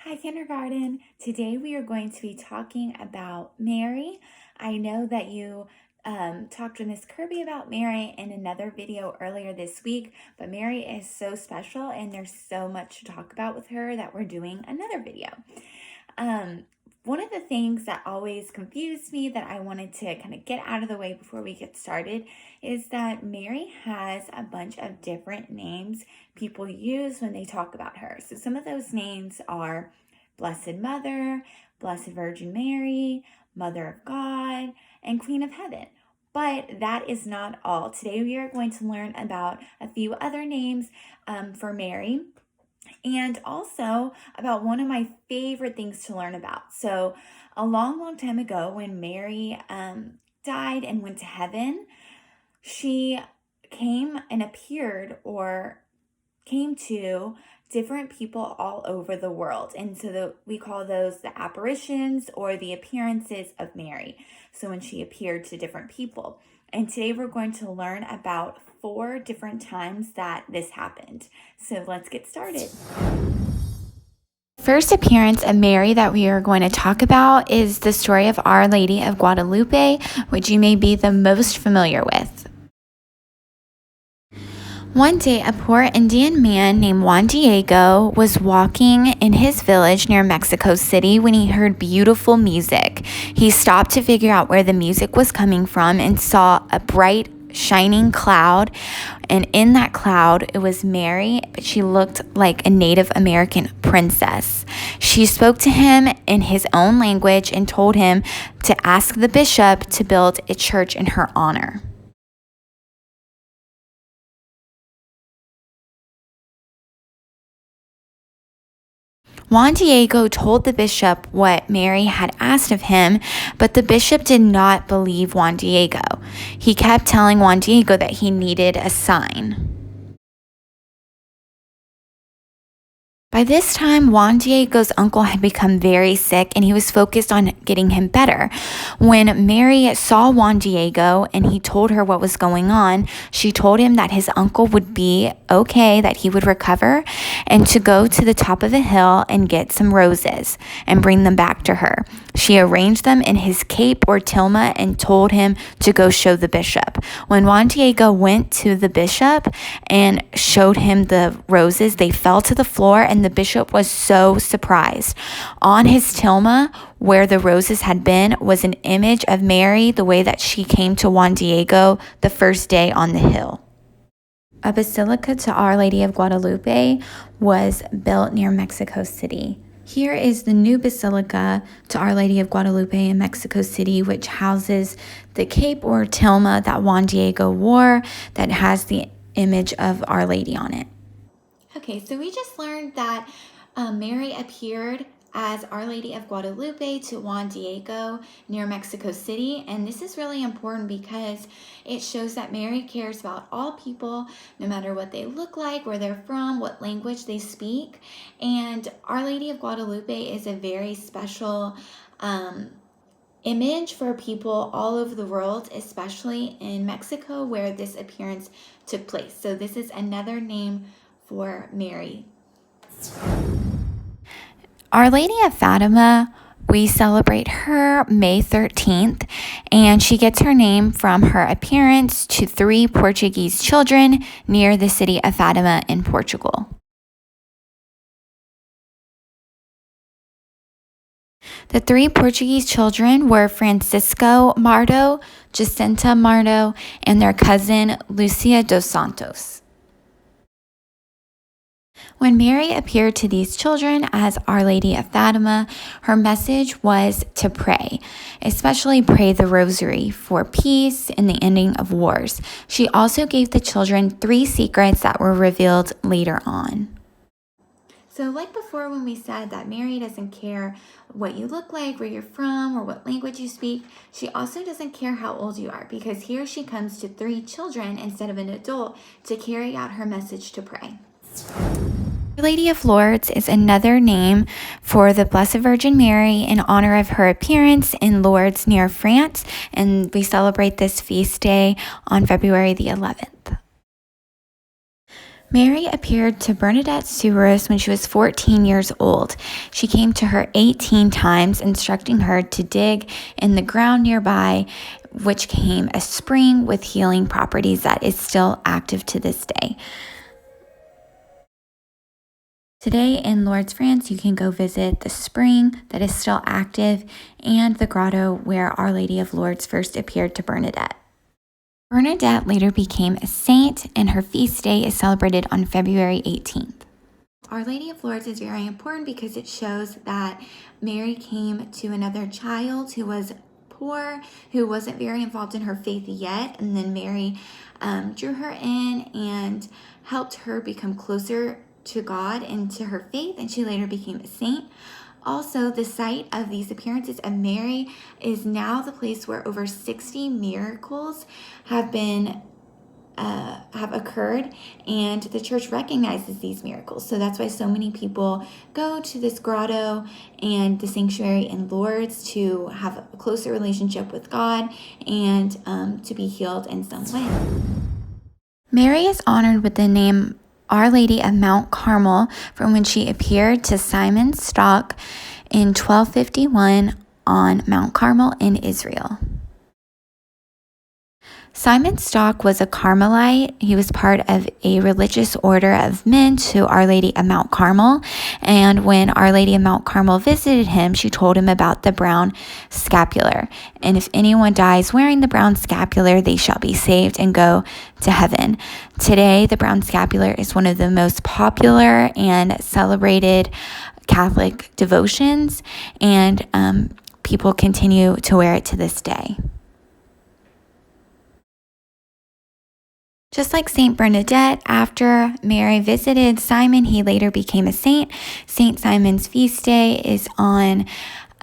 Hi, kindergarten. Today we are going to be talking about Mary. I know that you talked with Miss Kirby about Mary in another video earlier this week, but Mary is so special and there's so much to talk about with her that we're doing another video. One of the things that always confused me that I wanted to kind of get out of the way before we get started is that Mary has a bunch of different names people use when they talk about her. So some of those names are Blessed Mother, Blessed Virgin Mary, Mother of God, and Queen of Heaven. But that is not all. Today we are going to learn about a few other names for Mary, and also about one of my favorite things to learn about. So a long time ago, when Mary died and went to heaven, she came and appeared or came to different people all over the world. And so we call those the apparitions or the appearances of Mary. So when she appeared to different people. And today we're going to learn about 4 different times that this happened. So let's get started. First appearance of Mary that we are going to talk about is the story of Our Lady of Guadalupe, which you may be the most familiar with. One day, a poor Indian man named Juan Diego was walking in his village near Mexico City when he heard beautiful music. He stopped to figure out where the music was coming from and saw a bright, shining cloud. And in that cloud, it was Mary, but she looked like a Native American princess. She spoke to him in his own language and told him to ask the bishop to build a church in her honor. Juan Diego told the bishop what Mary had asked of him, but the bishop did not believe Juan Diego. He kept telling Juan Diego that he needed a sign. By this time, Juan Diego's uncle had become very sick and he was focused on getting him better. When Mary saw Juan Diego and he told her what was going on, she told him that his uncle would be okay, that he would recover, and to go to the top of a hill and get some roses and bring them back to her. She arranged them in his cape or tilma and told him to go show the bishop. When Juan Diego went to the bishop and showed him the roses, they fell to the floor and the bishop was so surprised. On his tilma, where the roses had been, was an image of Mary the way that she came to Juan Diego the first day on the hill. A basilica to Our Lady of Guadalupe was built near Mexico City. Here is the new basilica to Our Lady of Guadalupe in Mexico City, which houses the cape or tilma that Juan Diego wore that has the image of Our Lady on it. Okay, so we just learned that Mary appeared as Our Lady of Guadalupe to Juan Diego near Mexico City. And this is really important because it shows that Mary cares about all people, no matter what they look like, where they're from, what language they speak. And Our Lady of Guadalupe is a very special image for people all over the world, especially in Mexico where this appearance took place. So this is another name for Mary. Our Lady of Fatima, we celebrate her May 13th, and she gets her name from her appearance to 3 Portuguese children near the city of Fatima in Portugal. The 3 Portuguese children were Francisco Marto, Jacinta Marto, and their cousin Lucia dos Santos. When Mary appeared to these children as Our Lady of Fatima, her message was to pray, especially pray the rosary for peace and the ending of wars. She also gave the children 3 secrets that were revealed later on. So like before when we said that Mary doesn't care what you look like, where you're from, or what language you speak, she also doesn't care how old you are, because here she comes to 3 children instead of an adult to carry out her message to pray. Our Lady of Lourdes is another name for the Blessed Virgin Mary in honor of her appearance in Lourdes near France, and we celebrate this feast day on February the 11th. Mary appeared to Bernadette Soubirous when she was 14 years old. She came to her 18 times, instructing her to dig in the ground nearby, which became a spring with healing properties that is still active to this day. Today in Lourdes, France, you can go visit the spring that is still active and the grotto where Our Lady of Lourdes first appeared to Bernadette. Bernadette later became a saint, and her feast day is celebrated on February 18th. Our Lady of Lourdes is very important because it shows that Mary came to another child who was poor, who wasn't very involved in her faith yet, and then Mary drew her in and helped her become closer to God and to her faith, and she later became a saint. Also, the site of these appearances of Mary is now the place where over 60 miracles have occurred, and the church recognizes these miracles. So that's why so many people go to this grotto and the sanctuary in Lourdes to have a closer relationship with God and to be healed in some way. Mary is honored with the name Our Lady of Mount Carmel from when she appeared to Simon Stock in 1251 on Mount Carmel in Israel. Simon Stock was a Carmelite. He was part of a religious order of men to Our Lady of Mount Carmel. And when Our Lady of Mount Carmel visited him, she told him about the brown scapular. And if anyone dies wearing the brown scapular, they shall be saved and go to heaven. Today, the brown scapular is one of the most popular and celebrated Catholic devotions, and people continue to wear it to this day. Just like Saint Bernadette, after Mary visited Simon, he later became a saint. Saint Simon's feast day is on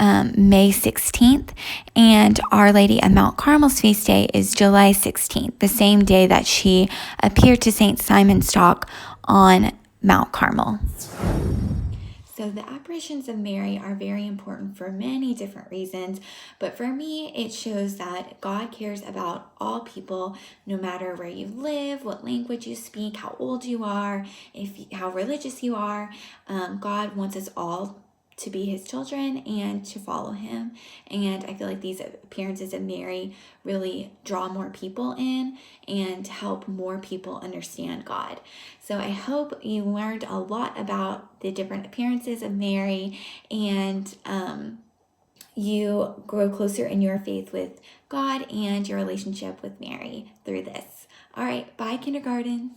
May 16th, and Our Lady of Mount Carmel's feast day is July 16th, the same day that she appeared to Saint Simon Stock on Mount Carmel. So the apparitions of Mary are very important for many different reasons, but for me, it shows that God cares about all people, no matter where you live, what language you speak, how old you are, how religious you are. God wants us all to be his children and to follow him. And I feel like these appearances of Mary really draw more people in and help more people understand God. So I hope you learned a lot about the different appearances of Mary, and you grow closer in your faith with God and your relationship with Mary through this. All right, bye, kindergarten.